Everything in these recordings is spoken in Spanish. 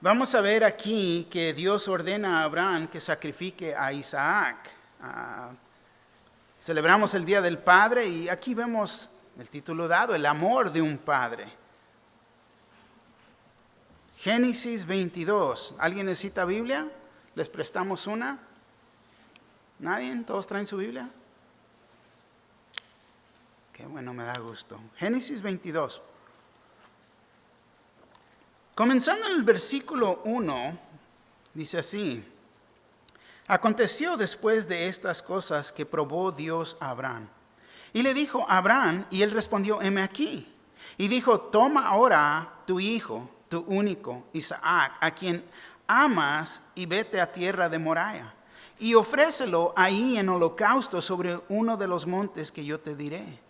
Vamos a ver aquí que Dios ordena a Abraham que sacrifique a Isaac. Celebramos el Día del Padre y aquí vemos el título dado, el amor de un padre. Génesis 22. ¿Alguien necesita Biblia? ¿Les prestamos una? ¿Nadie? ¿Todos traen su Biblia? Qué bueno, me da gusto. Génesis 22. Comenzando en el versículo 1, dice así: Aconteció después de estas cosas que probó Dios a Abraham. Y le dijo: Abraham, y él respondió: heme aquí. Y dijo: toma ahora tu hijo, tu único, Isaac, a quien amas, y vete a tierra de Moriah, y ofrécelo ahí en holocausto sobre uno de los montes que yo te diré.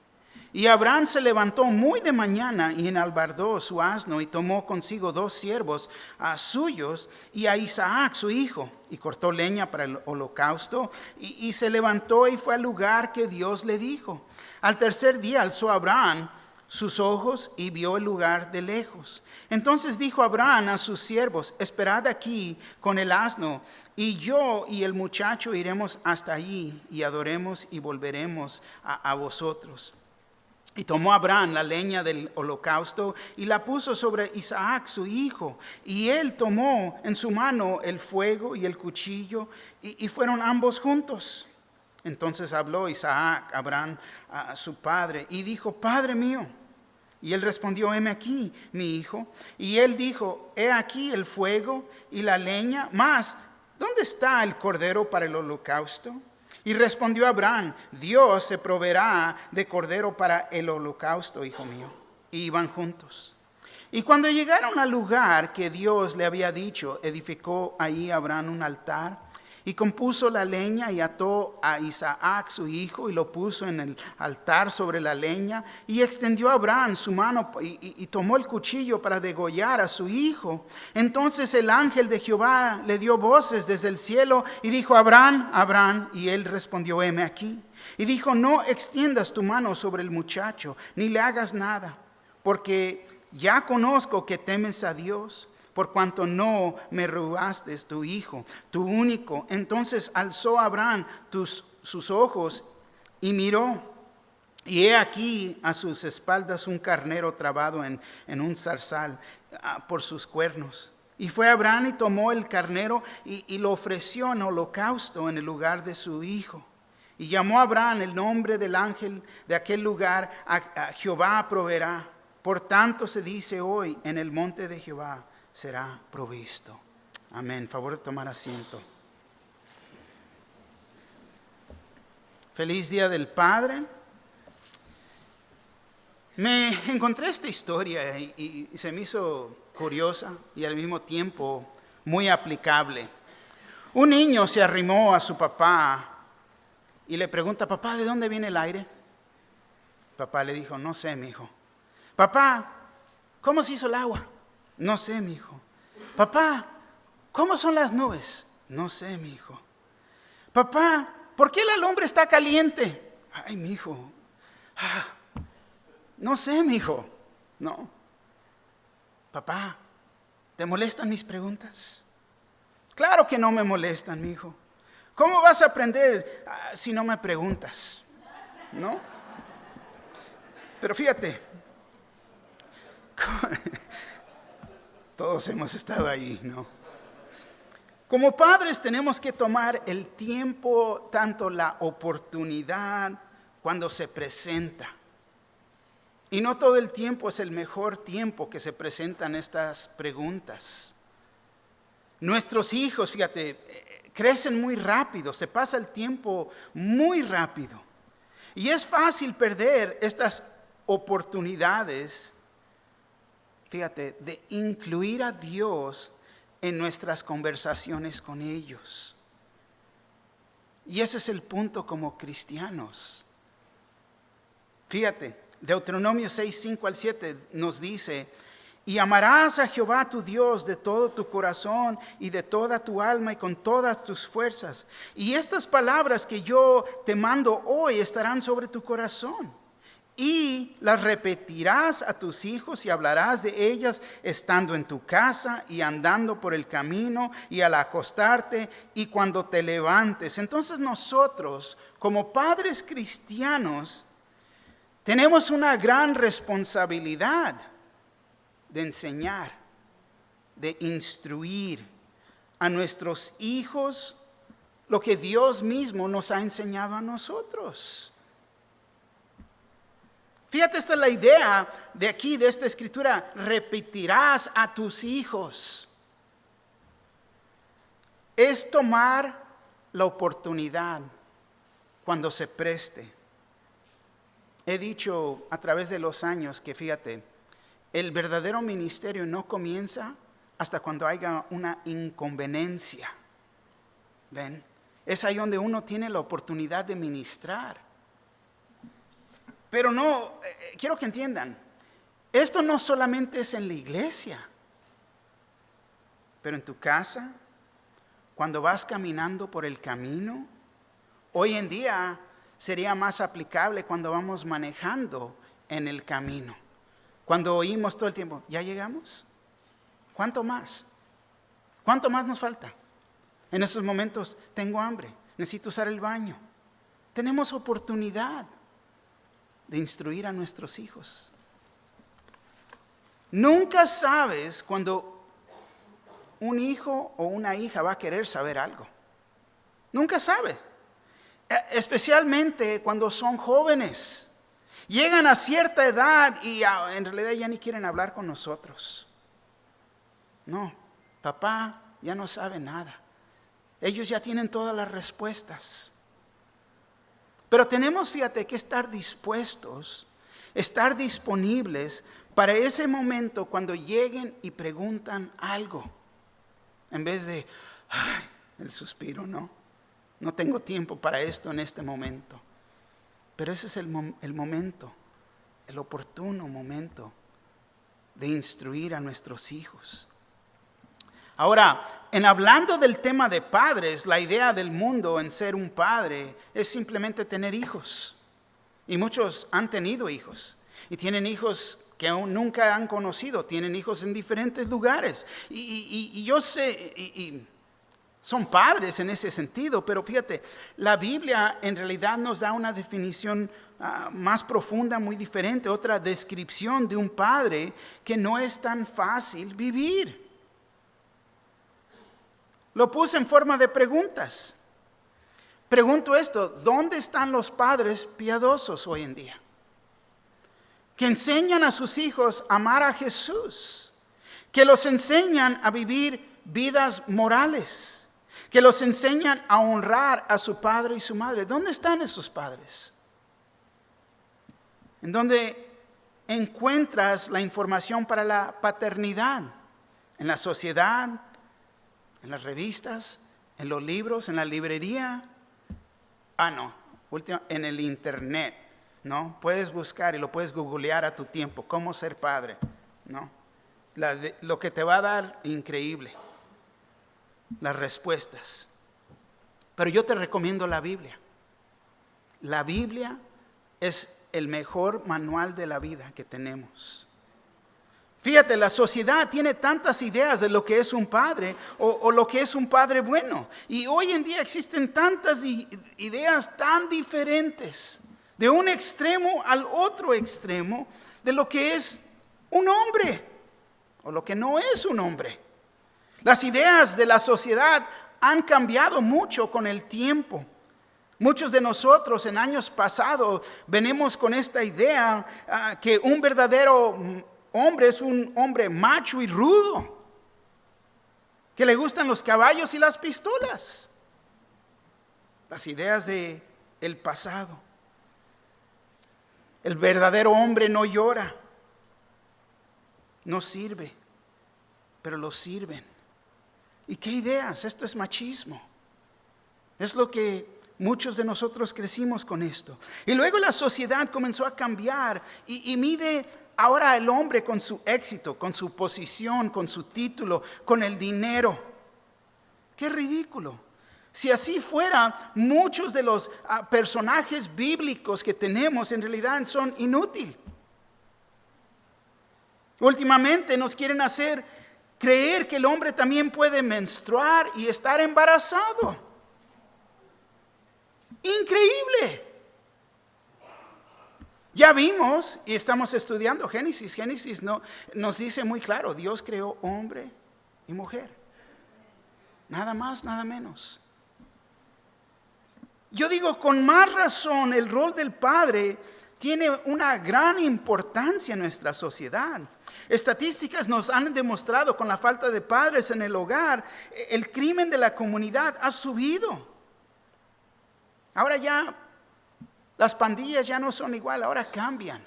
Y Abraham se levantó muy de mañana y enalbardó su asno y tomó consigo 2 siervos suyos y a Isaac su hijo, y cortó leña para el holocausto y se levantó y fue al lugar que Dios le dijo. Al tercer día alzó Abraham sus ojos y vio el lugar de lejos. Entonces dijo Abraham a sus siervos: esperad aquí con el asno, y yo y el muchacho iremos hasta allí y adoremos y volveremos a vosotros. Y tomó Abraham la leña del holocausto y la puso sobre Isaac su hijo. Y él tomó en su mano el fuego y el cuchillo y fueron ambos juntos. Entonces habló Isaac a Abraham, a su padre, y dijo: Padre mío. Y él respondió: heme aquí, mi hijo. Y él dijo: he aquí el fuego y la leña, mas ¿dónde está el cordero para el holocausto? Y respondió Abraham: Dios se proveerá de cordero para el holocausto, hijo mío. Y iban juntos. Y cuando llegaron al lugar que Dios le había dicho, edificó ahí Abraham un altar y compuso la leña y ató a Isaac su hijo y lo puso en el altar sobre la leña. Y extendió Abraham su mano y tomó el cuchillo para degollar a su hijo. Entonces el ángel de Jehová le dio voces desde el cielo y dijo: Abraham, Abraham. Y él respondió: heme aquí. Y dijo: no extiendas tu mano sobre el muchacho, ni le hagas nada, porque ya conozco que temes a Dios, por cuanto no me robaste tu hijo, tu único. Entonces alzó Abraham sus ojos y miró, y he aquí a sus espaldas un carnero trabado en un zarzal por sus cuernos. Y fue Abraham y tomó el carnero y lo ofreció en holocausto en el lugar de su hijo. Y llamó a Abraham el nombre del ángel de aquel lugar: a Jehová proveerá. Por tanto se dice hoy: en el monte de Jehová será provisto. Amén. Favor de tomar asiento. Feliz Día del Padre. Me encontré esta historia y se me hizo curiosa y al mismo tiempo muy aplicable. Un niño se arrimó a su papá y le pregunta: papá, ¿de dónde viene el aire? Papá le dijo: no sé, mi hijo. Papá, ¿cómo se hizo el agua? No sé, mi hijo. Papá, ¿cómo son las nubes? No sé, mi hijo. Papá, ¿por qué la lumbre está caliente? Ay, mi hijo. No sé, mi hijo. No. Papá, ¿te molestan mis preguntas? Claro que no me molestan, mi hijo. ¿Cómo vas a aprender si no me preguntas? ¿No? Pero fíjate, todos hemos estado ahí, ¿no? Como padres tenemos que tomar el tiempo, tanto la oportunidad cuando se presenta. Y no todo el tiempo es el mejor tiempo que se presentan estas preguntas. Nuestros hijos, fíjate, crecen muy rápido, se pasa el tiempo muy rápido. Y es fácil perder estas oportunidades, fíjate, de incluir a Dios en nuestras conversaciones con ellos. Y ese es el punto como cristianos. Fíjate, Deuteronomio 6, 5 al 7 nos dice: y amarás a Jehová tu Dios de todo tu corazón y de toda tu alma y con todas tus fuerzas. Y estas palabras que yo te mando hoy estarán sobre tu corazón. y las repetirás a tus hijos y hablarás de ellas estando en tu casa y andando por el camino y al acostarte y cuando te levantes. Entonces nosotros, como padres cristianos, tenemos una gran responsabilidad de enseñar, de instruir a nuestros hijos lo que Dios mismo nos ha enseñado a nosotros. Fíjate, esta es la idea de aquí, de esta escritura. Repetirás a tus hijos. Es tomar la oportunidad cuando se preste. He dicho a través de los años que, fíjate, el verdadero ministerio no comienza hasta cuando haya una inconveniencia. ¿Ven? Es ahí donde uno tiene la oportunidad de ministrar. Pero no, quiero que entiendan, esto no solamente es en la iglesia, pero en tu casa, cuando vas caminando por el camino. Hoy en día sería más aplicable cuando vamos manejando en el camino. Cuando oímos todo el tiempo, ¿ya llegamos? ¿Cuánto más? ¿Cuánto más nos falta? En esos momentos, tengo hambre, necesito usar el baño. Tenemos oportunidad de instruir a nuestros hijos. Nunca sabes cuando un hijo o una hija va a querer saber algo. Nunca sabe. Especialmente cuando son jóvenes. Llegan a cierta edad y en realidad ya ni quieren hablar con nosotros. No, papá ya no sabe nada. Ellos ya tienen todas las respuestas. Pero tenemos, fíjate, que estar dispuestos, estar disponibles para ese momento cuando lleguen y preguntan algo. En vez de, el suspiro, no tengo tiempo para esto en este momento. Pero ese es el momento, el oportuno momento de instruir a nuestros hijos. Ahora, en hablando del tema de padres, la idea del mundo en ser un padre es simplemente tener hijos. Y muchos han tenido hijos. Y tienen hijos que aún nunca han conocido. Tienen hijos en diferentes lugares. Y yo sé, y son padres en ese sentido. Pero fíjate, la Biblia en realidad nos da una definición más profunda, muy diferente. Otra descripción de un padre que no es tan fácil vivir. Lo puse en forma de preguntas. Pregunto esto, ¿dónde están los padres piadosos hoy en día? Que enseñan a sus hijos a amar a Jesús. Que los enseñan a vivir vidas morales. Que los enseñan a honrar a su padre y su madre. ¿Dónde están esos padres? En donde encuentras la información para la paternidad. En la sociedad, en las revistas, en los libros, en la librería. En el internet, ¿no? Puedes buscar y lo puedes googlear a tu tiempo, cómo ser padre, ¿no? Lo que te va a dar, increíble, las respuestas. Pero yo te recomiendo la Biblia. La Biblia es el mejor manual de la vida que tenemos. Fíjate, la sociedad tiene tantas ideas de lo que es un padre o lo que es un padre bueno. Y hoy en día existen tantas ideas tan diferentes, de un extremo al otro extremo, de lo que es un hombre o lo que no es un hombre. Las ideas de la sociedad han cambiado mucho con el tiempo. Muchos de nosotros en años pasados venimos con esta idea que un verdadero hombre es un hombre macho y rudo, que le gustan los caballos y las pistolas. Las ideas del pasado. El verdadero hombre no llora, no sirve, pero lo sirven. ¿Y qué ideas? Esto es machismo. Es lo que muchos de nosotros crecimos con esto. Y luego la sociedad comenzó a cambiar y mide ahora el hombre con su éxito, con su posición, con su título, con el dinero. ¡Qué ridículo! Si así fuera, muchos de los personajes bíblicos que tenemos en realidad son inútiles. Últimamente nos quieren hacer creer que el hombre también puede menstruar y estar embarazado. Increíble. Ya vimos y estamos estudiando Génesis. Génesis nos dice muy claro, Dios creó hombre y mujer. Nada más, nada menos. Yo digo, con más razón, el rol del padre tiene una gran importancia en nuestra sociedad. Estadísticas nos han demostrado con la falta de padres en el hogar, el crimen de la comunidad ha subido. Ahora ya las pandillas ya no son igual, ahora cambian.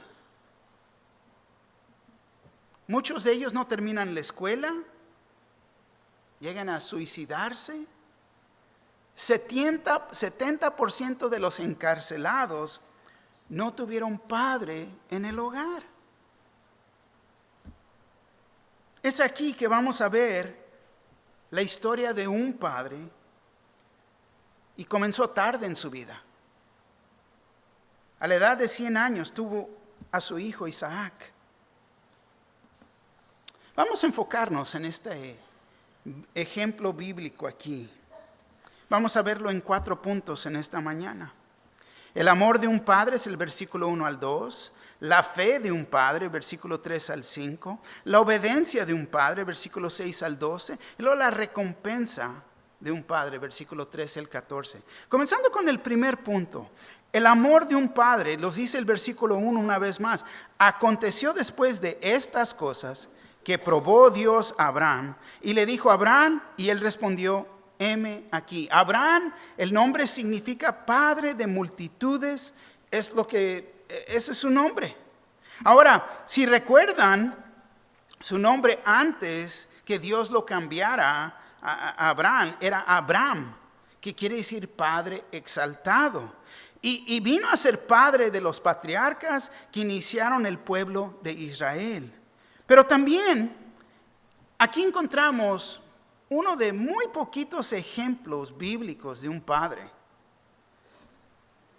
Muchos de ellos no terminan la escuela, llegan a suicidarse. 70% de los encarcelados no tuvieron padre en el hogar. Es aquí que vamos a ver la historia de un padre y comenzó tarde en su vida. A la edad de 100 años tuvo a su hijo Isaac. Vamos a enfocarnos en este ejemplo bíblico aquí. Vamos a verlo en 4 puntos en esta mañana. El amor de un padre es el versículo 1 al 2. La fe de un padre, versículo 3 al 5. La obediencia de un padre, versículo 6 al 12. Y luego la recompensa de un padre, versículo 13 al 14. Comenzando con el primer punto. El amor de un padre, los dice el versículo 1 una vez más. Aconteció después de estas cosas que probó Dios a Abraham. Y le dijo a Abraham, y él respondió, heme aquí. Abraham, el nombre significa padre de multitudes, ese es su nombre. Ahora, si recuerdan, su nombre antes que Dios lo cambiara a Abraham era Abram, que quiere decir padre exaltado. Y vino a ser padre de los patriarcas que iniciaron el pueblo de Israel. Pero también aquí encontramos uno de muy poquitos ejemplos bíblicos de un padre.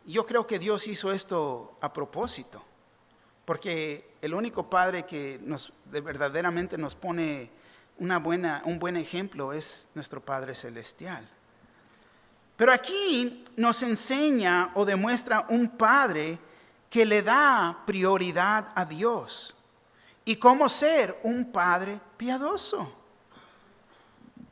Yo creo que Dios hizo esto a propósito, porque el único padre que verdaderamente nos pone un buen ejemplo es nuestro Padre Celestial. Pero aquí nos enseña o demuestra un padre que le da prioridad a Dios y cómo ser un padre piadoso.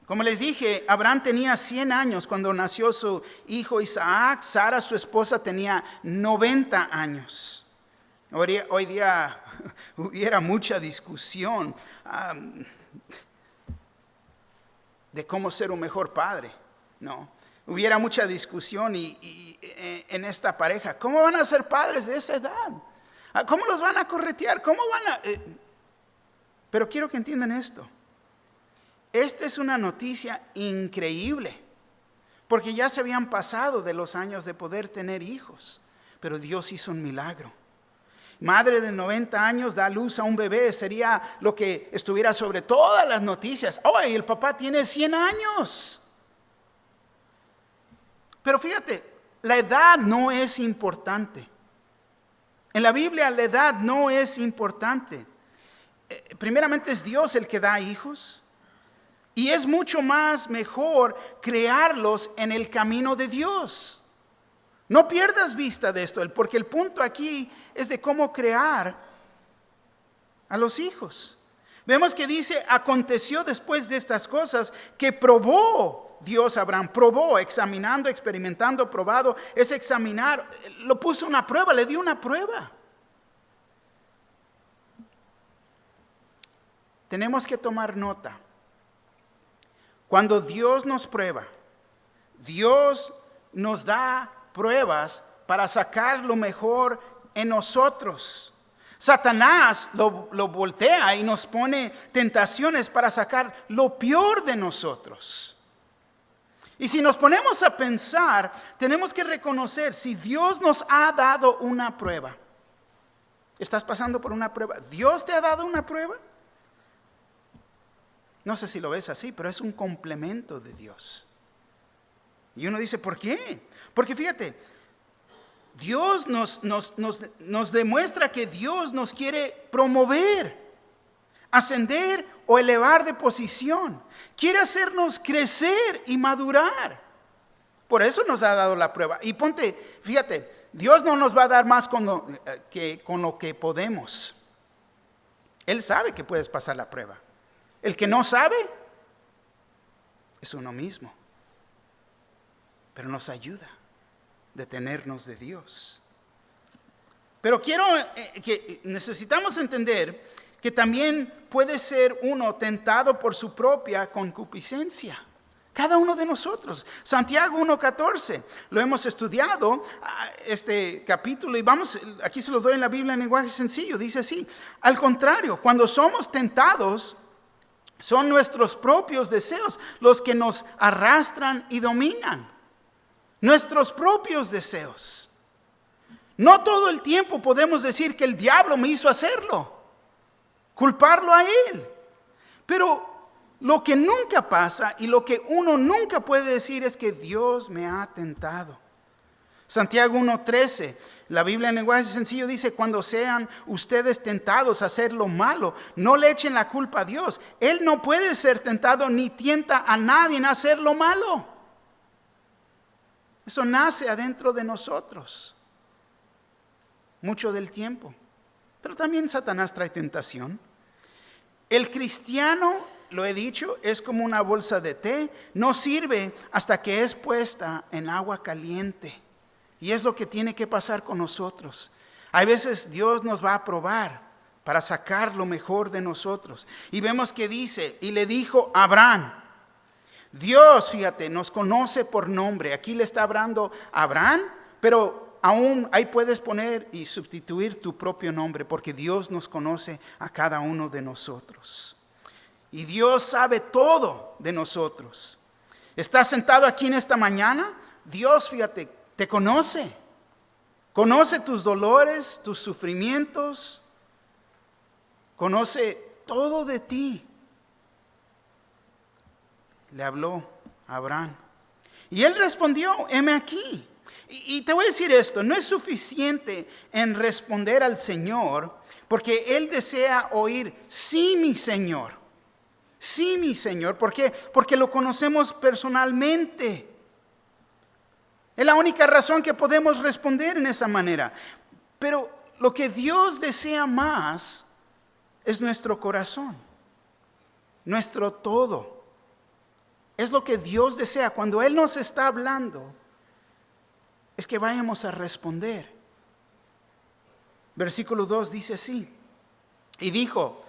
Como les dije, Abraham tenía 100 años cuando nació su hijo Isaac. Sara, su esposa, tenía 90 años. Hoy día hubiera mucha discusión de cómo ser un mejor padre, ¿no? Hubiera mucha discusión en esta pareja. ¿Cómo van a ser padres de esa edad? ¿Cómo los van a corretear? ¿Cómo van a...? Pero quiero que entiendan esto. Esta es una noticia increíble, porque ya se habían pasado de los años de poder tener hijos, pero Dios hizo un milagro. Madre de 90 años da luz a un bebé, sería lo que estuviera sobre todas las noticias. ¡Oh, y el papá tiene 100 años! Pero fíjate, la edad no es importante. En la Biblia la edad no es importante. Primeramente es Dios el que da hijos. Y es mucho más mejor crearlos en el camino de Dios. No pierdas vista de esto, porque el punto aquí es de cómo crear a los hijos. Vemos que dice, aconteció después de estas cosas que probó Dios a Abraham. Probó, examinando, experimentando, probado. Es examinar, lo puso una prueba, le dio una prueba. Tenemos que tomar nota. Cuando Dios nos prueba, Dios nos da pruebas para sacar lo mejor en nosotros. Satanás lo voltea y nos pone tentaciones para sacar lo peor de nosotros. Y si nos ponemos a pensar, tenemos que reconocer, si Dios nos ha dado una prueba, ¿estás pasando por una prueba? ¿Dios te ha dado una prueba? No sé si lo ves así, pero es un complemento de Dios. Y uno dice, ¿por qué? Porque fíjate, Dios nos demuestra que Dios nos quiere promover, ascender o elevar de posición. Quiere hacernos crecer y madurar. Por eso nos ha dado la prueba. Y fíjate, Dios no nos va a dar más con lo que podemos. Él sabe que puedes pasar la prueba. El que no sabe es uno mismo. Pero nos ayuda a detenernos de Dios. Pero necesitamos entender que también puede ser uno tentado por su propia concupiscencia. Cada uno de nosotros. Santiago 1:14. Lo hemos estudiado este capítulo y aquí se los doy en la Biblia en lenguaje sencillo. Dice así: al contrario, cuando somos tentados, son nuestros propios deseos los que nos arrastran y dominan. Nuestros propios deseos. No todo el tiempo podemos decir que el diablo me hizo hacerlo, culparlo a él. Pero lo que nunca pasa y lo que uno nunca puede decir es que Dios me ha tentado. Santiago 1:13, la Biblia en lenguaje sencillo dice: cuando sean ustedes tentados a hacer lo malo, no le echen la culpa a Dios. Él no puede ser tentado ni tienta a nadie a hacer lo malo. Eso nace adentro de nosotros mucho del tiempo. Pero también Satanás trae tentación. El cristiano, lo he dicho, es como una bolsa de té. No sirve hasta que es puesta en agua caliente. Y es lo que tiene que pasar con nosotros. Hay veces Dios nos va a probar para sacar lo mejor de nosotros. Y vemos que dice, y le dijo a Abraham. Dios, fíjate, nos conoce por nombre. Aquí le está hablando a Abraham, pero aún ahí puedes poner y sustituir tu propio nombre, porque Dios nos conoce a cada uno de nosotros. Y Dios sabe todo de nosotros. ¿Estás sentado aquí en esta mañana? Dios, fíjate, te conoce. Conoce tus dolores, tus sufrimientos. Conoce todo de ti. Le habló a Abraham. Y él respondió: heme aquí. Y te voy a decir esto, no es suficiente en responder al Señor, porque Él desea oír: sí, mi Señor. Sí, mi Señor. ¿Por qué? Porque lo conocemos personalmente. Es la única razón que podemos responder en esa manera. Pero lo que Dios desea más es nuestro corazón, nuestro todo. Es lo que Dios desea. Cuando Él nos está hablando, es que vayamos a responder. Versículo 2 dice así: y dijo: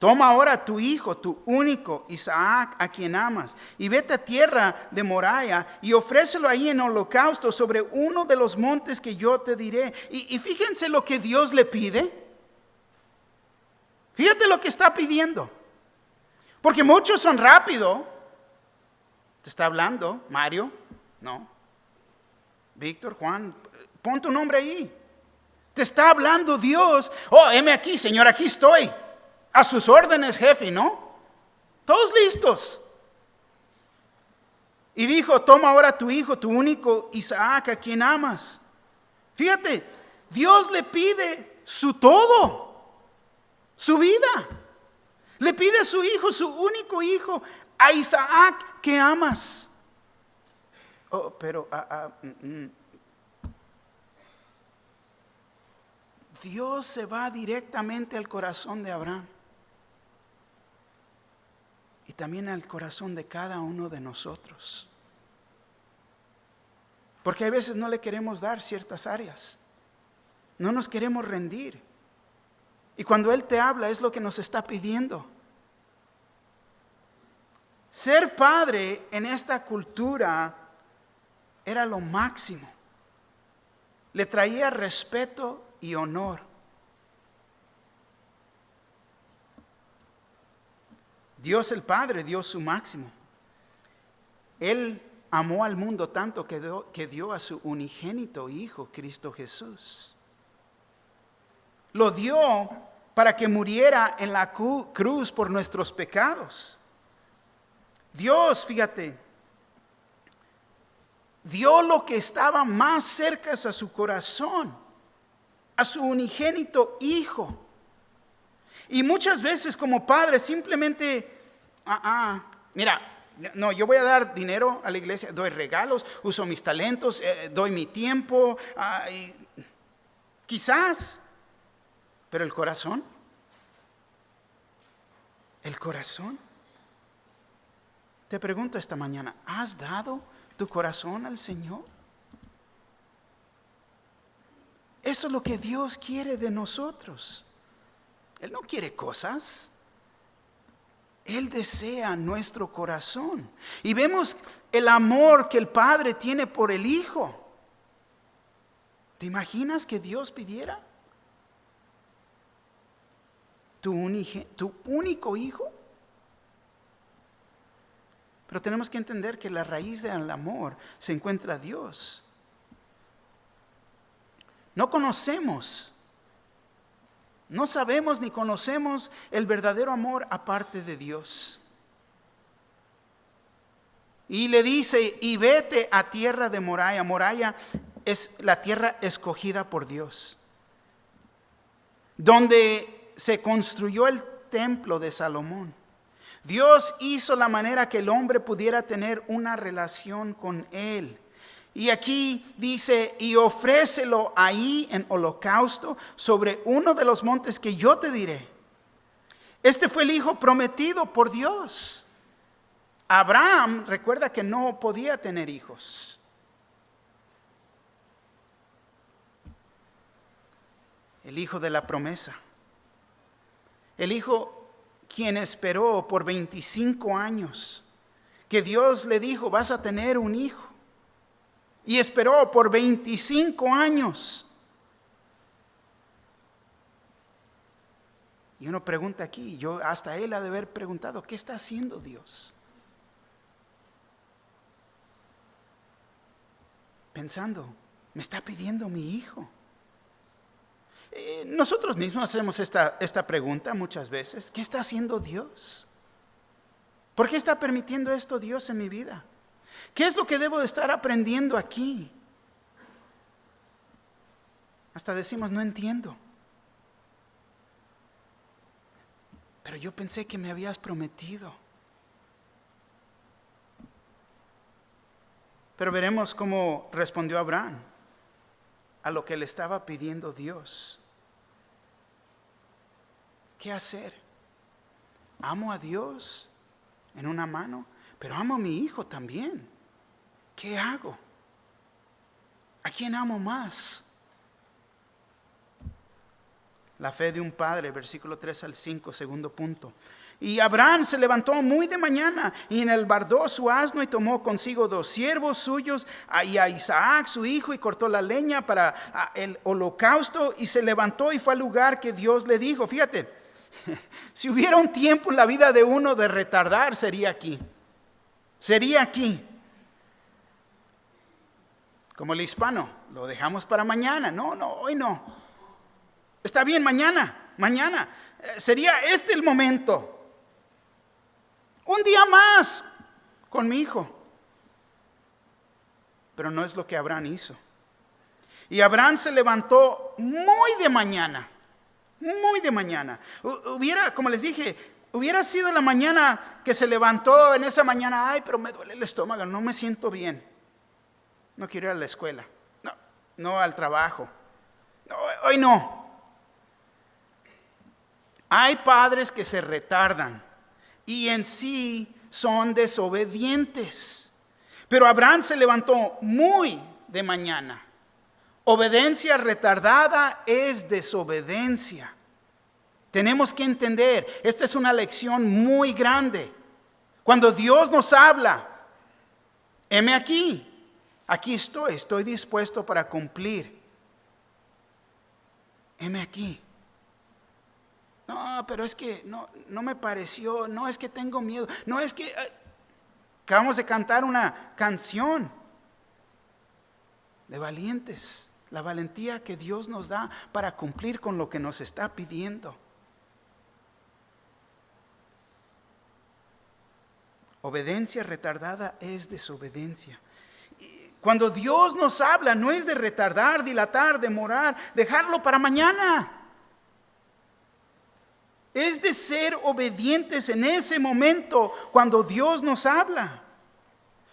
toma ahora tu hijo, tu único, Isaac, a quien amas, y vete a tierra de Moriah y ofrécelo ahí en holocausto sobre uno de los montes que yo te diré. Y fíjense lo que Dios le pide. Fíjate lo que está pidiendo. Porque muchos son rápidos. ¿Te está hablando Mario? No. Víctor, Juan, pon tu nombre ahí. Te está hablando Dios. Oh, heme aquí, Señor, aquí estoy. A sus órdenes, jefe, ¿no? Todos listos. Y dijo: toma ahora tu hijo, tu único, Isaac, a quien amas. Fíjate, Dios le pide su todo, su vida. Le pide a su hijo, su único hijo, a Isaac que amas. Oh, pero Dios se va directamente al corazón de Abraham y también al corazón de cada uno de nosotros, porque a veces no le queremos dar ciertas áreas, no nos queremos rendir, y cuando Él te habla es lo que nos está pidiendo. Ser padre en esta cultura era lo máximo. Le traía respeto y honor. Dios el Padre dio su máximo. Él amó al mundo tanto que dio a su unigénito Hijo, Cristo Jesús. Lo dio para que muriera en la cruz por nuestros pecados. Dios, fíjate, dio lo que estaba más cerca a su corazón, a su unigénito hijo. Y muchas veces como padres simplemente, mira, no, yo voy a dar dinero a la iglesia, doy regalos, uso mis talentos, doy mi tiempo, quizás, pero el corazón, te pregunto esta mañana, ¿has dado tu corazón al Señor? Eso es lo que Dios quiere de nosotros. Él no quiere cosas. Él desea nuestro corazón. Y vemos el amor que el Padre tiene por el Hijo. ¿Te imaginas que Dios pidiera tu único hijo? Pero tenemos que entender que la raíz del amor se encuentra Dios. No conocemos, no sabemos ni conocemos el verdadero amor aparte de Dios. Y le dice, y vete a tierra de Moriah. Moriah es la tierra escogida por Dios, donde se construyó el templo de Salomón. Dios hizo la manera que el hombre pudiera tener una relación con Él. Y aquí dice, y ofrécelo ahí en holocausto sobre uno de los montes que yo te diré. Este fue el hijo prometido por Dios. Abraham, recuerda que no podía tener hijos. El hijo de la promesa. El hijo quien esperó por 25 años. Que Dios le dijo, vas a tener un hijo. Y esperó por 25 años. Y uno pregunta aquí, yo hasta él ha de haber preguntado, ¿qué está haciendo Dios? Pensando, me está pidiendo mi hijo. Nosotros mismos hacemos esta pregunta muchas veces. ¿Qué está haciendo Dios? ¿Por qué está permitiendo esto Dios en mi vida? ¿Qué es lo que debo de estar aprendiendo aquí? Hasta decimos, no entiendo. Pero yo pensé que me habías prometido. Pero veremos cómo respondió Abraham a lo que le estaba pidiendo Dios. ¿Qué hacer? Amo a Dios en una mano, pero amo a mi hijo también. ¿Qué hago? ¿A quién amo más? La fe de un padre, versículo 3 al 5, segundo punto. Y Abraham se levantó muy de mañana y enalbardó su asno y tomó consigo 2 siervos suyos y a Isaac su hijo y cortó la leña para el holocausto y se levantó y fue al lugar que Dios le dijo. Fíjate, si hubiera un tiempo en la vida de uno de retardar, sería aquí. Sería aquí. Como el hispano, lo dejamos para mañana. No, hoy no. Está bien, mañana. Sería este el momento. Un día más con mi hijo. Pero no es lo que Abraham hizo. Y Abraham se levantó muy de mañana. Como les dije, hubiera sido la mañana que se levantó en esa mañana. Ay, pero me duele el estómago, no me siento bien. No quiero ir a la escuela. No al trabajo. No, hoy no. Hay padres que se retardan y en sí son desobedientes. Pero Abraham se levantó muy de mañana. Obediencia retardada es desobediencia. Tenemos que entender, esta es una lección muy grande. Cuando Dios nos habla, heme aquí estoy dispuesto para cumplir. Heme aquí. No, pero es que no me pareció, no es que tengo miedo, no es que acabamos de cantar una canción de valientes, la valentía que Dios nos da para cumplir con lo que nos está pidiendo. Obediencia retardada es desobediencia. Cuando Dios nos habla, no es de retardar, dilatar, demorar, dejarlo para mañana. Es de ser obedientes en ese momento cuando Dios nos habla.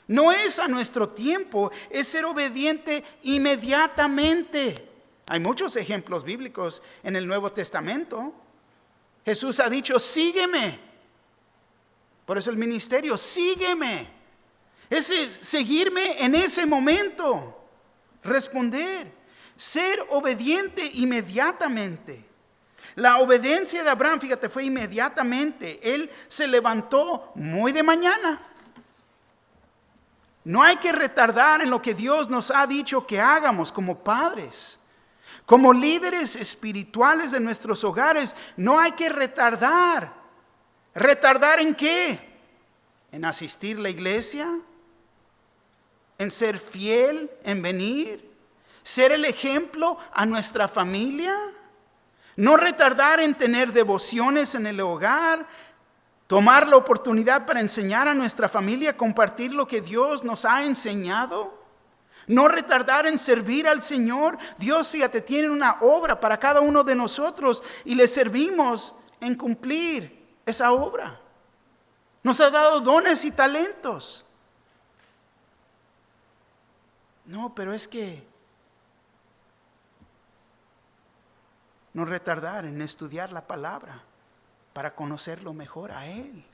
No es a nuestro tiempo, es ser obediente inmediatamente. Hay muchos ejemplos bíblicos en el Nuevo Testamento. Jesús ha dicho, sígueme. Por eso el ministerio, sígueme. Es seguirme en ese momento. Responder. Ser obediente inmediatamente. La obediencia de Abraham, fíjate, fue inmediatamente. Él se levantó muy de mañana. No hay que retardar en lo que Dios nos ha dicho que hagamos como padres. Como líderes espirituales de nuestros hogares, no hay que retardar. ¿Retardar en qué? ¿En asistir a la iglesia? ¿En ser fiel? ¿En venir? ¿Ser el ejemplo a nuestra familia? No retardar en tener devociones en el hogar, tomar la oportunidad para enseñar a nuestra familia, compartir lo que Dios nos ha enseñado. No retardar en servir al Señor. Dios, fíjate, tiene una obra para cada uno de nosotros y le servimos en cumplir esa obra. Nos ha dado dones y talentos. No, pero es que no retardar en estudiar la palabra para conocerlo mejor a Él.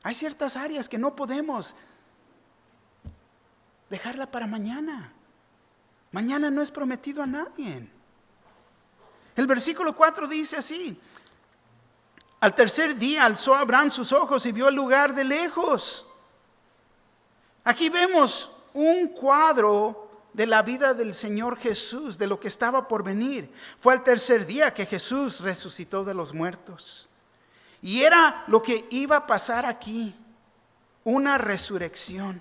Hay ciertas áreas que no podemos dejarla para mañana. Mañana no es prometido a nadie. El versículo 4 dice así: al tercer día alzó Abraham sus ojos y vio el lugar de lejos. Aquí vemos un cuadro de la vida del Señor Jesús, de lo que estaba por venir. Fue al tercer día que Jesús resucitó de los muertos. Y era lo que iba a pasar aquí, una resurrección.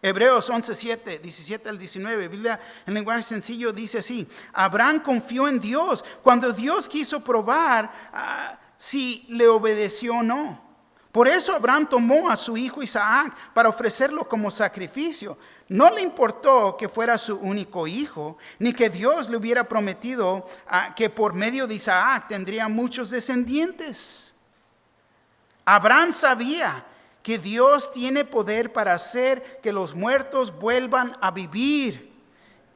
Hebreos 11:7, 17 al 19, Biblia en lenguaje sencillo dice así: Abraham confió en Dios cuando Dios quiso probar si le obedeció o no. Por eso Abraham tomó a su hijo Isaac para ofrecerlo como sacrificio. No le importó que fuera su único hijo, ni que Dios le hubiera prometido que por medio de Isaac tendría muchos descendientes. Abraham sabía que Dios tiene poder para hacer que los muertos vuelvan a vivir.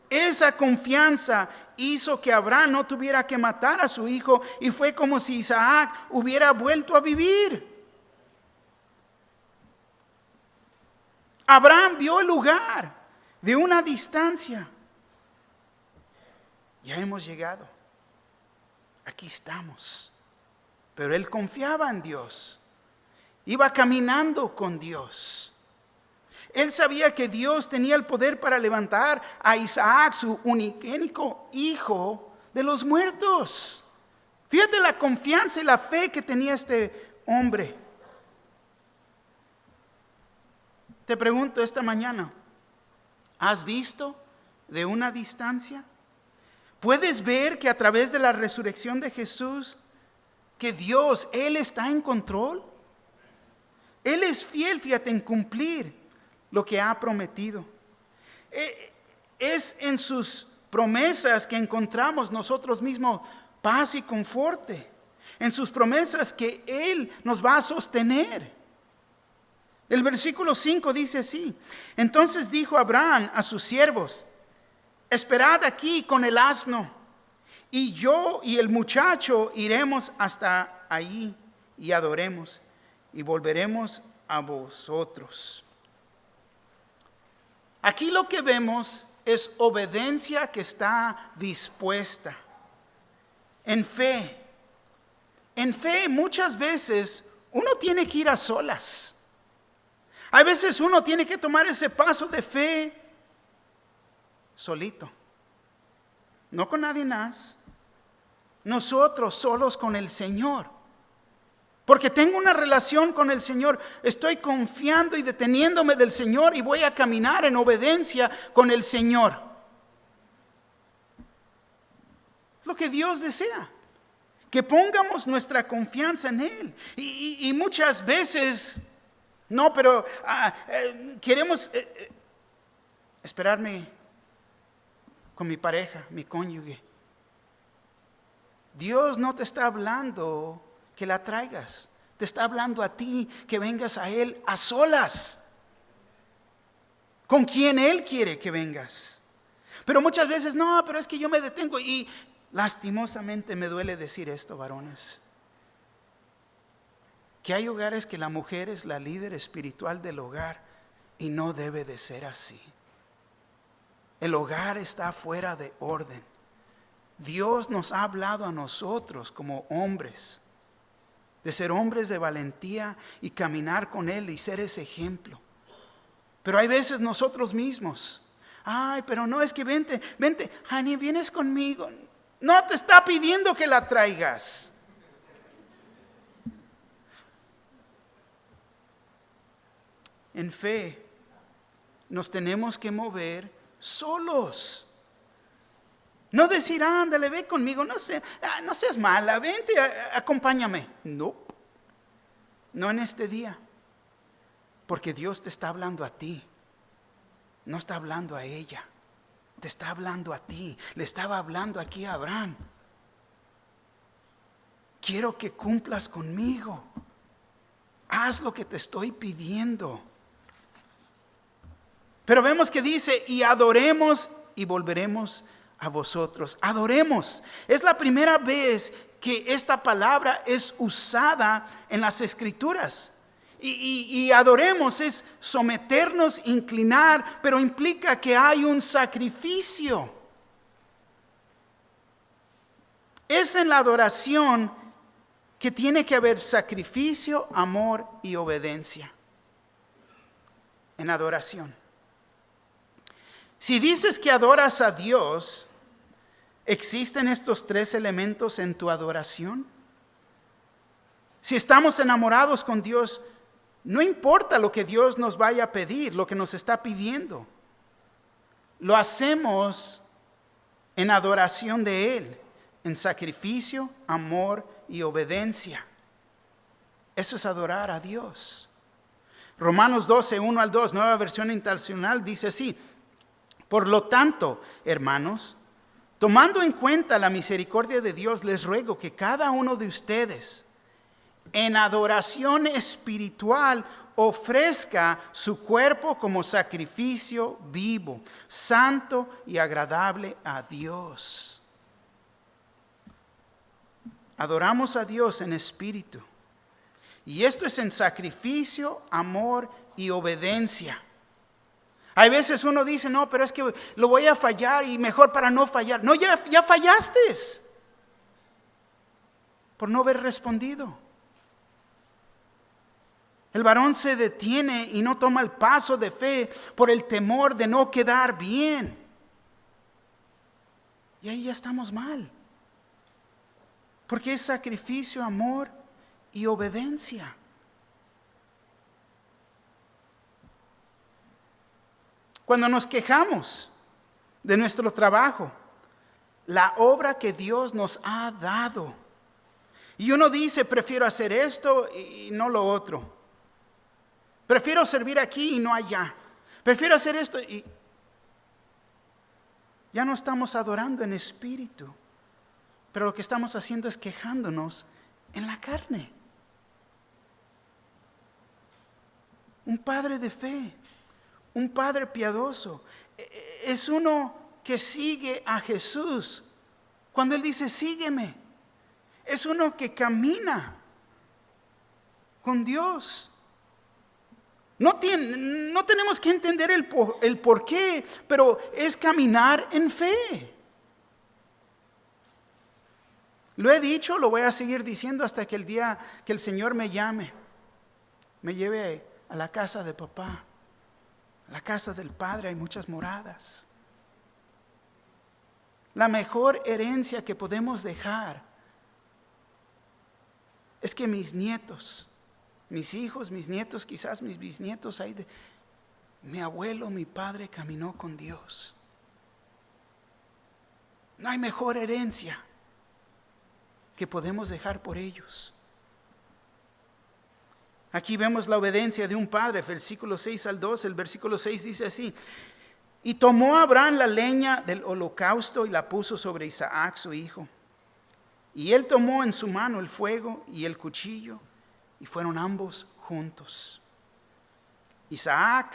Esa confianza hizo que Abraham no tuviera que matar a su hijo y fue como si Isaac hubiera vuelto a vivir. Abraham vio el lugar de una distancia. Ya hemos llegado. Aquí estamos. Pero él confiaba en Dios. Iba caminando con Dios. Él sabía que Dios tenía el poder para levantar a Isaac, su único hijo, de los muertos. Fíjate la confianza y la fe que tenía este hombre. Te pregunto esta mañana, ¿has visto de una distancia? ¿Puedes ver que a través de la resurrección de Jesús, que Dios, Él está en control? Él es fiel, fíjate, en cumplir lo que ha prometido. Es en sus promesas que encontramos nosotros mismos paz y confort. En sus promesas que Él nos va a sostener. El versículo 5 dice así: entonces dijo Abraham a sus siervos: esperad aquí con el asno, y yo y el muchacho iremos hasta allí y adoremos, y volveremos a vosotros. Aquí lo que vemos es obediencia que está dispuesta. En fe. En fe muchas veces uno tiene que ir a solas. Hay veces uno tiene que tomar ese paso de fe solito. No con nadie más. Nosotros solos con el Señor. Porque tengo una relación con el Señor. Estoy confiando y deteniéndome del Señor y voy a caminar en obediencia con el Señor. Lo que Dios desea. Que pongamos nuestra confianza en Él. Y muchas veces, no, pero queremos esperarme con mi pareja, mi cónyuge. Dios no te está hablando que la traigas. Te está hablando a ti que vengas a Él a solas, con quien Él quiere que vengas. Pero muchas veces, no, pero es que yo me detengo. Y lastimosamente me duele decir esto, varones, que hay hogares que la mujer es la líder espiritual del hogar y no debe de ser así. El hogar está fuera de orden. Dios nos ha hablado a nosotros como hombres, de ser hombres de valentía y caminar con Él y ser ese ejemplo. Pero hay veces nosotros mismos, ay, pero no, es que vente, honey, vienes conmigo. No te está pidiendo que la traigas. En fe, nos tenemos que mover solos. No decir, ándale, ve conmigo, no seas mala, vente, acompáñame. No en este día. Porque Dios te está hablando a ti. No está hablando a ella. Te está hablando a ti. Le estaba hablando aquí a Abraham. Quiero que cumplas conmigo. Haz lo que te estoy pidiendo. Pero vemos que dice, y adoremos y volveremos a vosotros. Adoremos. Es la primera vez que esta palabra es usada en las Escrituras. Y adoremos es someternos, inclinar, pero implica que hay un sacrificio. Es en la adoración que tiene que haber sacrificio, amor y obediencia. En adoración. Si dices que adoras a Dios, ¿existen estos tres elementos en tu adoración? Si estamos enamorados con Dios, no importa lo que Dios nos vaya a pedir, lo que nos está pidiendo. Lo hacemos en adoración de Él, en sacrificio, amor y obediencia. Eso es adorar a Dios. Romanos 12, 1 al 2, Nueva Versión Internacional, dice así: por lo tanto, hermanos, tomando en cuenta la misericordia de Dios, les ruego que cada uno de ustedes, en adoración espiritual, ofrezca su cuerpo como sacrificio vivo, santo y agradable a Dios. Adoramos a Dios en espíritu. Y esto es en sacrificio, amor y obediencia. Hay veces uno dice, no, pero es que lo voy a fallar y mejor para no fallar. No, ya fallaste por no haber respondido. El varón se detiene y no toma el paso de fe por el temor de no quedar bien. Y ahí ya estamos mal. Porque es sacrificio, amor y obediencia. Cuando nos quejamos de nuestro trabajo, la obra que Dios nos ha dado, y uno dice, prefiero hacer esto y no lo otro. Prefiero servir aquí y no allá. Prefiero hacer esto y ya no estamos adorando en espíritu, pero lo que estamos haciendo es quejándonos en la carne. Un padre de fe, un padre piadoso, es uno que sigue a Jesús. Cuando Él dice, sígueme, es uno que camina con Dios. No tenemos que entender el por qué, pero es caminar en fe. Lo he dicho, lo voy a seguir diciendo hasta que el día que el Señor me llame, me lleve a la casa de papá. La casa del Padre hay muchas moradas. La mejor herencia que podemos dejar es que mis nietos, mis hijos, mis nietos, quizás mis bisnietos, mi abuelo, mi padre caminó con Dios. No hay mejor herencia que podemos dejar por ellos. Aquí vemos la obediencia de un padre, versículo 6 al 12. El versículo 6 dice así: Y tomó Abraham la leña del holocausto y la puso sobre Isaac su hijo. Y él tomó en su mano el fuego y el cuchillo, y fueron ambos juntos. Isaac,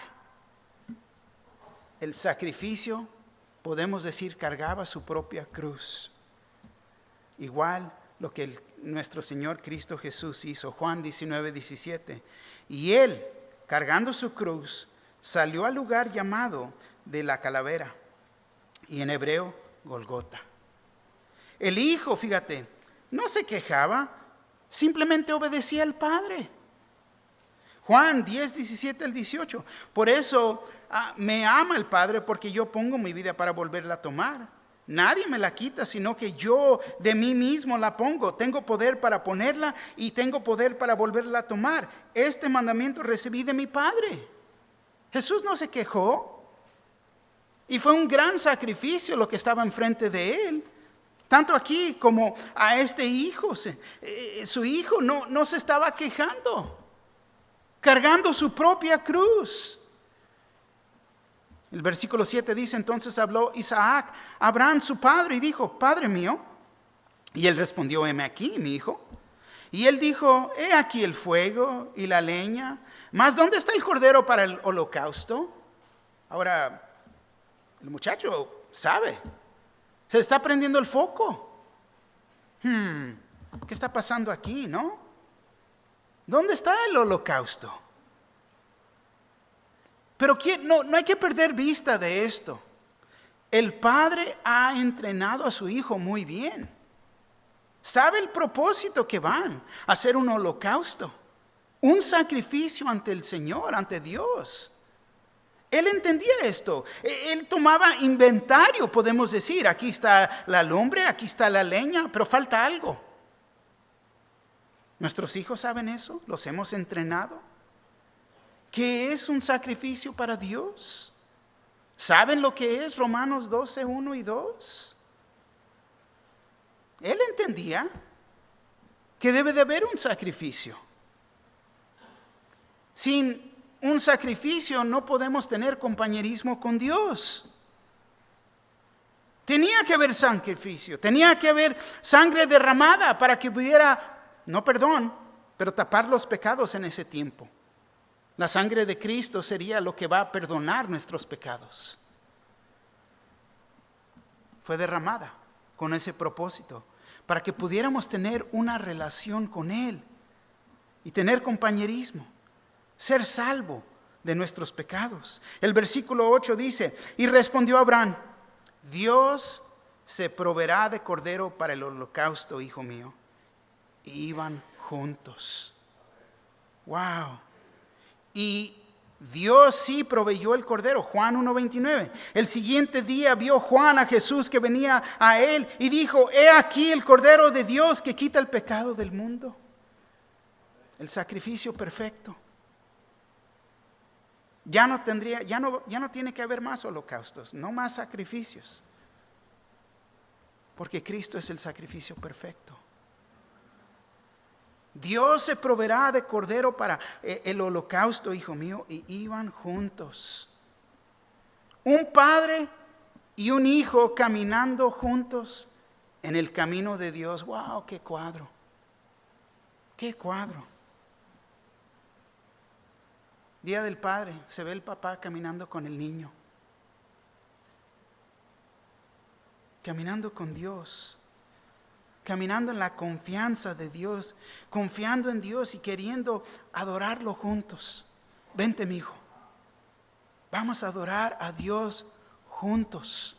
el sacrificio, podemos decir, cargaba su propia cruz. Igual lo que nuestro Señor Cristo Jesús hizo. Juan 19:17. Y él, cargando su cruz, salió al lugar llamado de la calavera, y en hebreo Golgota. El hijo, fíjate, no se quejaba, simplemente obedecía al Padre. Juan 10:17-18. Por eso me ama el Padre, porque yo pongo mi vida para volverla a tomar. Nadie me la quita, sino que yo de mí mismo la pongo. Tengo poder para ponerla y tengo poder para volverla a tomar. Este mandamiento recibí de mi Padre. Jesús no se quejó. Y fue un gran sacrificio lo que estaba enfrente de él. Tanto aquí como a este hijo. Su hijo no se estaba quejando, cargando su propia cruz. El versículo 7 dice: entonces habló Isaac a Abraham su padre y dijo: Padre mío. Y él respondió: heme aquí, mi hijo. Y él dijo: he aquí el fuego y la leña, mas ¿dónde está el cordero para el holocausto? Ahora, el muchacho sabe, se le está prendiendo el foco. ¿Qué está pasando aquí, no? ¿Dónde está el holocausto? Pero no hay que perder vista de esto. El Padre ha entrenado a su hijo muy bien. Sabe el propósito que van a hacer: un holocausto, un sacrificio ante el Señor, ante Dios. Él entendía esto. Él tomaba inventario, podemos decir. Aquí está la lumbre, aquí está la leña, pero falta algo. ¿Nuestros hijos saben eso? ¿Los hemos entrenado? ¿Qué es un sacrificio para Dios? ¿Saben lo que es Romanos 12:1 y 2? Él entendía que debe de haber un sacrificio. Sin un sacrificio no podemos tener compañerismo con Dios. Tenía que haber sacrificio, tenía que haber sangre derramada para que pudiera, no perdón, pero tapar los pecados en ese tiempo. La sangre de Cristo sería lo que va a perdonar nuestros pecados. Fue derramada con ese propósito, para que pudiéramos tener una relación con Él y tener compañerismo, ser salvo de nuestros pecados. El versículo 8 dice: y respondió Abraham: Dios se proveerá de cordero para el holocausto, hijo mío. Y iban juntos. Wow. Y Dios sí proveyó el cordero. Juan 1:29. El siguiente día vio Juan a Jesús que venía a él y dijo: he aquí el cordero de Dios que quita el pecado del mundo. El sacrificio perfecto. Ya no tiene que haber más holocaustos, no más sacrificios. Porque Cristo es el sacrificio perfecto. Dios se proveerá de cordero para el holocausto, hijo mío, y iban juntos. Un padre y un hijo caminando juntos en el camino de Dios. ¡Wow! ¡Qué cuadro! ¡Qué cuadro! Día del Padre, se ve el papá caminando con el niño. Caminando con Dios. Caminando en la confianza de Dios, confiando en Dios y queriendo adorarlo juntos. Vente, mi hijo, vamos a adorar a Dios juntos.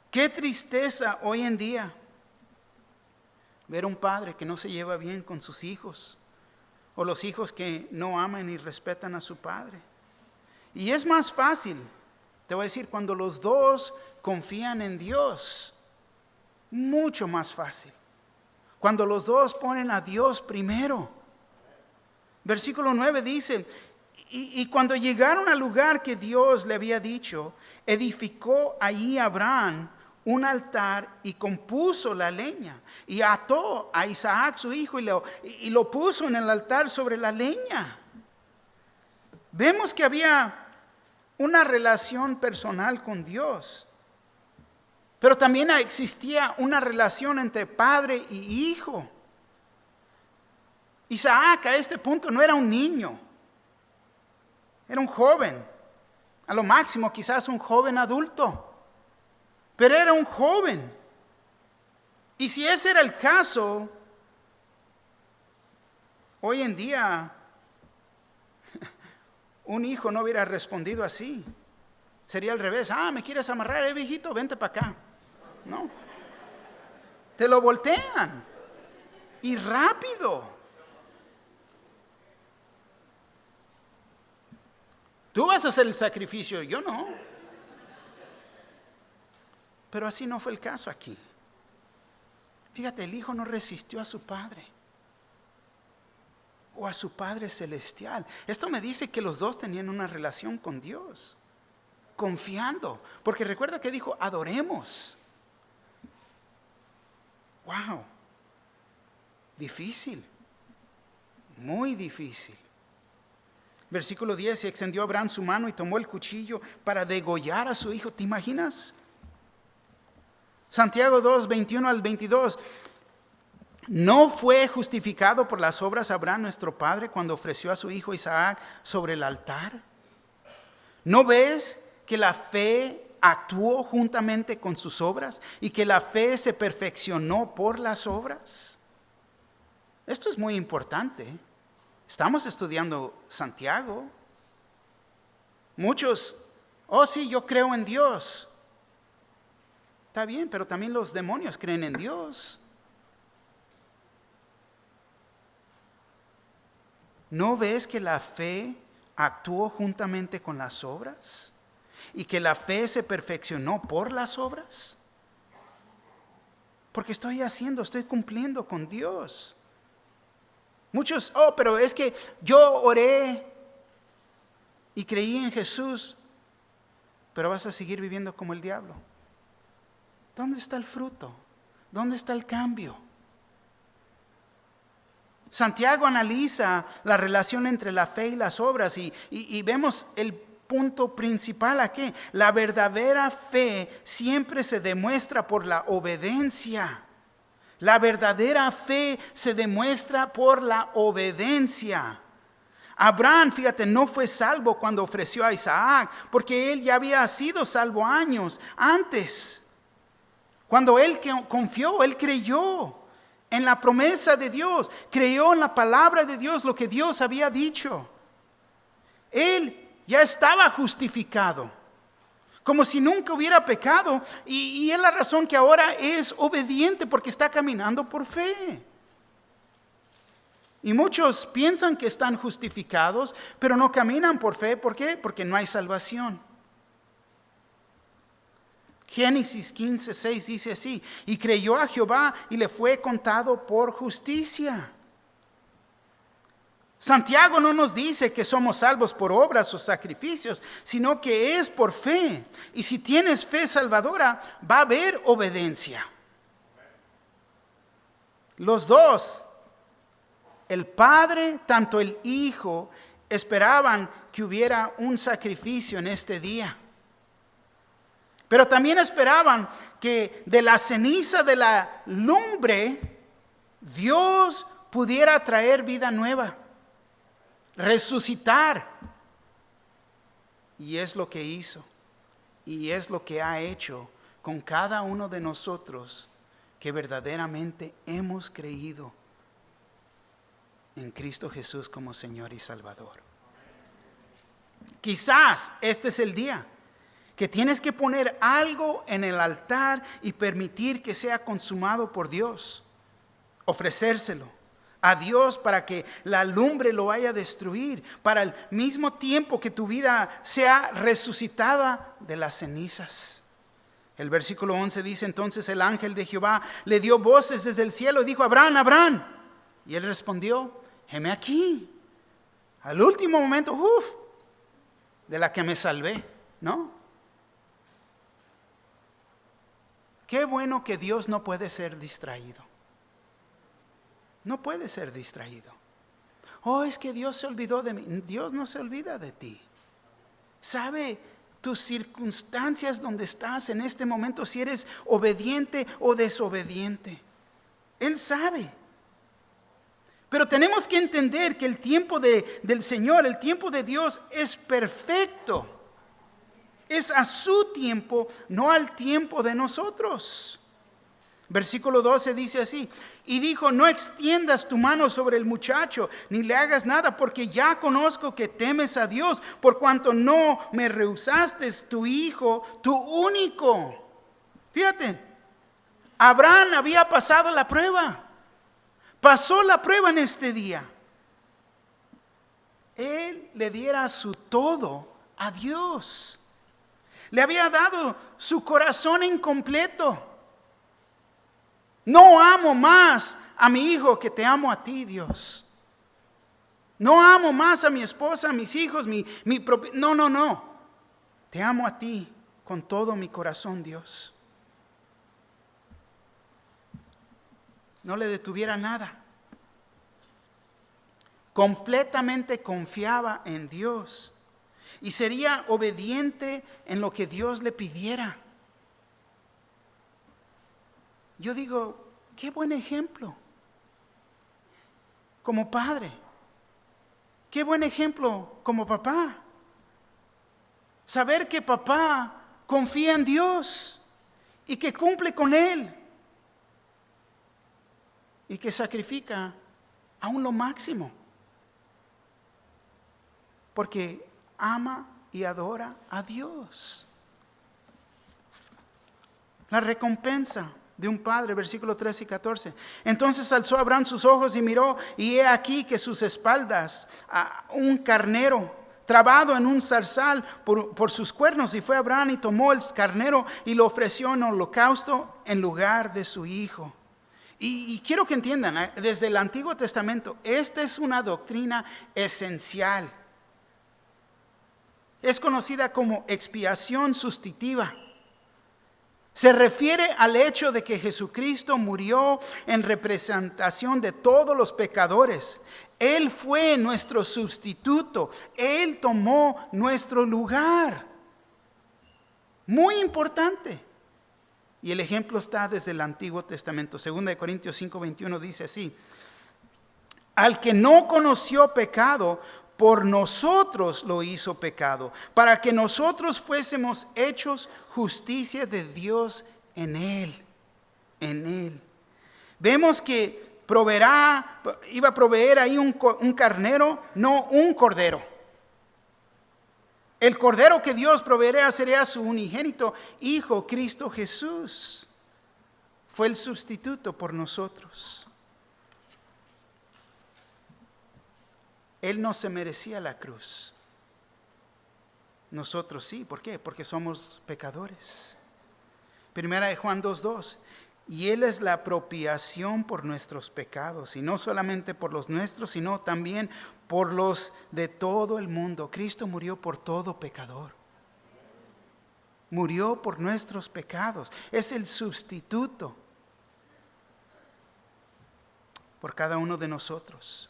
Qué tristeza hoy en día ver un padre que no se lleva bien con sus hijos, o los hijos que no aman y respetan a su padre. Y es más fácil, te voy a decir, cuando los dos confían en Dios. Mucho más fácil. Cuando los dos ponen a Dios primero. Versículo 9 dice: y cuando llegaron al lugar que Dios le había dicho, edificó allí Abraham un altar y compuso la leña. Y ató a Isaac su hijo y lo puso en el altar sobre la leña. Vemos que había una relación personal con Dios. Pero también existía una relación entre padre y hijo. Isaac a este punto no era un niño, era un joven, a lo máximo quizás un joven adulto, pero era un joven. Y si ese era el caso, hoy en día un hijo no hubiera respondido así. Sería al revés. ¿Me quieres amarrar, viejito? Vente para acá. No. Te lo voltean. Y rápido. Tú vas a hacer el sacrificio, yo no. Pero así no fue el caso aquí. Fíjate, el hijo no resistió a su padre. O a su Padre Celestial. Esto me dice que los dos tenían una relación con Dios. Confiando. Porque recuerda que dijo, adoremos. Wow. Difícil. Muy difícil. Versículo 10, y extendió Abraham su mano y tomó el cuchillo para degollar a su hijo. ¿Te imaginas? Santiago 2, 21 al 22. ¿No fue justificado por las obras Abraham nuestro padre cuando ofreció a su hijo Isaac sobre el altar? ¿No ves que la fe actuó juntamente con sus obras y que la fe se perfeccionó por las obras? Esto es muy importante. Estamos estudiando Santiago. Muchos, sí, yo creo en Dios. Está bien, pero también los demonios creen en Dios. ¿No ves que la fe actuó juntamente con las obras? ¿Y que la fe se perfeccionó por las obras? Porque estoy cumpliendo con Dios. Muchos, pero es que yo oré y creí en Jesús, pero vas a seguir viviendo como el diablo. ¿Dónde está el fruto? ¿Dónde está el cambio? Santiago analiza la relación entre la fe y las obras y vemos el punto principal aquí. La verdadera fe siempre se demuestra por la obediencia. La verdadera fe se demuestra por la obediencia. Abraham, fíjate, no fue salvo cuando ofreció a Isaac, porque él ya había sido salvo años antes. Cuando él confió, él creyó en la promesa de Dios, creyó en la palabra de Dios, lo que Dios había dicho. Él ya estaba justificado, como si nunca hubiera pecado, y es la razón que ahora es obediente, porque está caminando por fe. Y muchos piensan que están justificados, pero no caminan por fe. ¿Por qué? Porque no hay salvación. Génesis 15:6 dice así: y creyó a Jehová y le fue contado por justicia. Santiago no nos dice que somos salvos por obras o sacrificios, sino que es por fe. Y si tienes fe salvadora, va a haber obediencia. Los dos, el Padre, tanto el Hijo, esperaban que hubiera un sacrificio en este día. Pero también esperaban que de la ceniza de la lumbre, Dios pudiera traer vida nueva, resucitar. Y es lo que hizo. Y es lo que ha hecho con cada uno de nosotros que verdaderamente hemos creído en Cristo Jesús como Señor y Salvador. Quizás este es el día que tienes que poner algo en el altar y permitir que sea consumado por Dios. Ofrecérselo a Dios para que la lumbre lo vaya a destruir, para el mismo tiempo que tu vida sea resucitada de las cenizas. El versículo 11 dice: entonces el ángel de Jehová le dio voces desde el cielo y dijo: Abraham, Abraham. Y él respondió: heme aquí. Al último momento, de la que me salvé, ¿no? Qué bueno que Dios no puede ser distraído. No puede ser distraído. Es que Dios se olvidó de mí. Dios no se olvida de ti. Sabe tus circunstancias donde estás en este momento, si eres obediente o desobediente. Él sabe. Pero tenemos que entender que el tiempo del Señor, el tiempo de Dios es perfecto. Es a su tiempo, no al tiempo de nosotros. Versículo 12 dice así: y dijo, no extiendas tu mano sobre el muchacho, ni le hagas nada, porque ya conozco que temes a Dios, por cuanto no me rehusaste tu hijo, tu único. Fíjate, Abraham había pasado la prueba. Pasó la prueba en este día. Él le diera su todo a Dios. Le había dado su corazón incompleto. No amo más a mi hijo que te amo a ti, Dios. No amo más a mi esposa, a mis hijos, mi propio. No. Te amo a ti con todo mi corazón, Dios. No le detuviera nada. Completamente confiaba en Dios y sería obediente en lo que Dios le pidiera. Yo digo, qué buen ejemplo como padre. Qué buen ejemplo como papá. Saber que papá confía en Dios y que cumple con Él. Y que sacrifica aún lo máximo. Porque ama y adora a Dios. La recompensa de un padre, versículo 13 y 14. Entonces alzó Abraham sus ojos y miró, y he aquí que sus espaldas, un carnero trabado en un zarzal por sus cuernos. Y fue Abraham y tomó el carnero y lo ofreció en holocausto en lugar de su hijo. Y quiero que entiendan, desde el Antiguo Testamento, esta es una doctrina esencial. Es conocida como expiación sustitutiva. Se refiere al hecho de que Jesucristo murió en representación de todos los pecadores. Él fue nuestro sustituto. Él tomó nuestro lugar. Muy importante. Y el ejemplo está desde el Antiguo Testamento. 2 Corintios 5:21 dice así: al que no conoció pecado, por nosotros lo hizo pecado, para que nosotros fuésemos hechos justicia de Dios en Él. En Él. Vemos que iba a proveer ahí un carnero, no un cordero. El cordero que Dios proveería sería su unigénito Hijo, Cristo Jesús. Fue el sustituto por nosotros. Él no se merecía la cruz. Nosotros sí. ¿Por qué? Porque somos pecadores. Primera de Juan 2:2. Y Él es la propiciación por nuestros pecados. Y no solamente por los nuestros, sino también por los de todo el mundo. Cristo murió por todo pecador. Murió por nuestros pecados. Es el sustituto por cada uno de nosotros.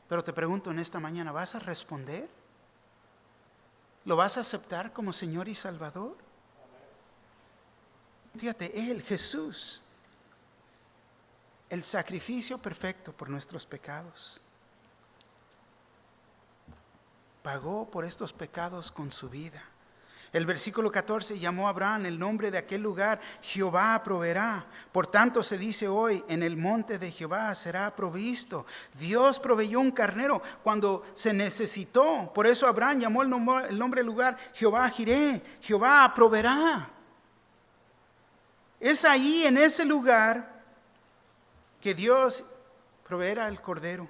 Pero te pregunto en esta mañana, ¿vas a responder? ¿Lo vas a aceptar como Señor y Salvador? Fíjate, Él, Jesús, el sacrificio perfecto por nuestros pecados. Pagó por estos pecados con su vida. El versículo 14 llamó a Abraham el nombre de aquel lugar, Jehová proveerá. Por tanto se dice hoy, en el monte de Jehová será provisto. Dios proveyó un carnero cuando se necesitó. Por eso Abraham llamó el nombre del lugar Jehová Jireh, Jehová proveerá. Es ahí en ese lugar que Dios proveerá el cordero.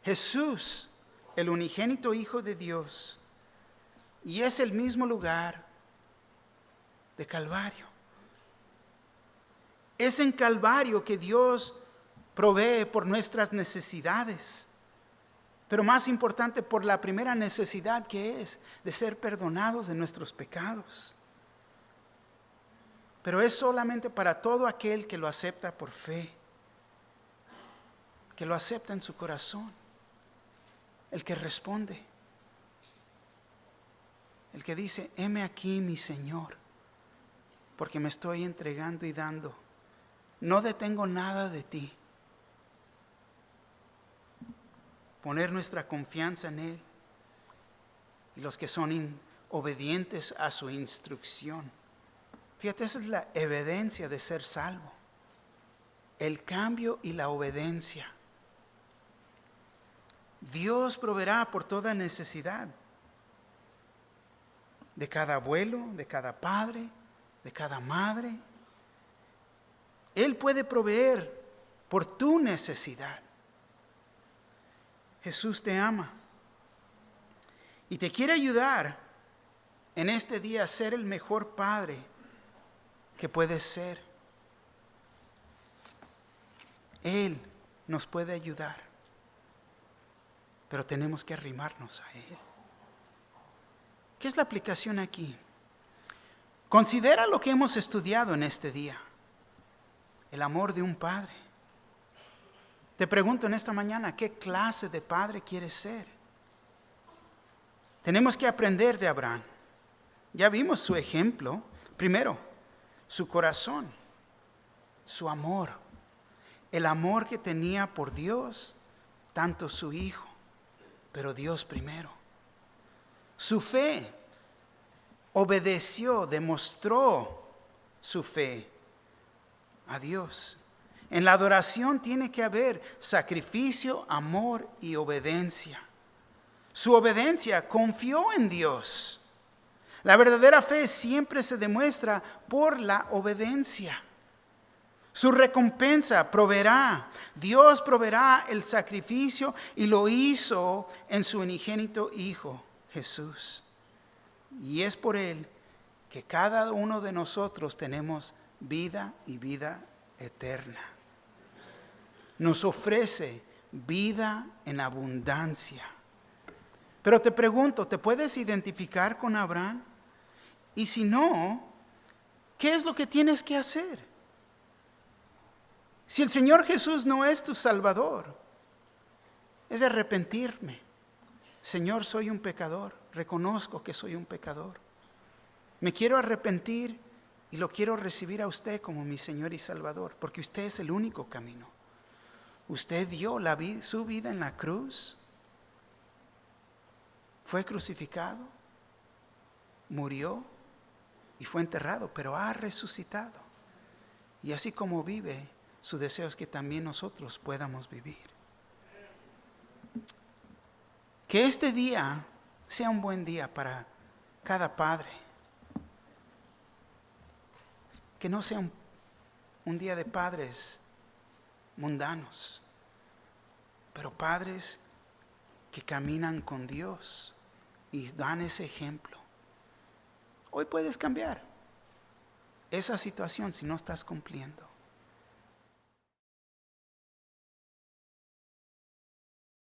Jesús, el unigénito Hijo de Dios. Y es el mismo lugar de Calvario. Es en Calvario que Dios provee por nuestras necesidades. Pero más importante, por la primera necesidad, que es de ser perdonados de nuestros pecados. Pero es solamente para todo aquel que lo acepta por fe, que lo acepta en su corazón, el que responde. El que dice, heme aquí mi Señor, porque me estoy entregando y dando. No detengo nada de ti. Poner nuestra confianza en Él. Y los que son obedientes a su instrucción. Fíjate, esa es la evidencia de ser salvo. El cambio y la obediencia. Dios proveerá por toda necesidad. De cada abuelo, de cada padre, de cada madre. Él puede proveer por tu necesidad. Jesús te ama y te quiere ayudar en este día a ser el mejor padre que puedes ser. Él nos puede ayudar, pero tenemos que arrimarnos a Él. ¿Qué es la aplicación aquí? Considera lo que hemos estudiado en este día. El amor de un padre. Te pregunto en esta mañana, ¿qué clase de padre quieres ser? Tenemos que aprender de Abraham. Ya vimos su ejemplo. Primero, su corazón, su amor. El amor que tenía por Dios, tanto su hijo, pero Dios primero. Su fe, obedeció, demostró su fe a Dios. En la adoración tiene que haber sacrificio, amor y obediencia. Su obediencia confió en Dios. La verdadera fe siempre se demuestra por la obediencia. Su recompensa proveerá. Dios proveerá el sacrificio y lo hizo en su unigénito Hijo, Jesús. Y es por Él que cada uno de nosotros tenemos vida y vida eterna. Nos ofrece vida en abundancia. Pero te pregunto, ¿te puedes identificar con Abraham? Y si no, ¿qué es lo que tienes que hacer? Si el Señor Jesús no es tu Salvador, es de arrepentirme. Señor, soy un pecador, reconozco que soy un pecador. Me quiero arrepentir y lo quiero recibir a usted como mi Señor y Salvador, porque usted es el único camino. Usted dio su vida en la cruz, fue crucificado, murió y fue enterrado, pero ha resucitado. Y así como vive, su deseo es que también nosotros podamos vivir. Que este día sea un buen día para cada padre. Que no sea un día de padres mundanos, pero padres que caminan con Dios y dan ese ejemplo. Hoy puedes cambiar esa situación si no estás cumpliendo.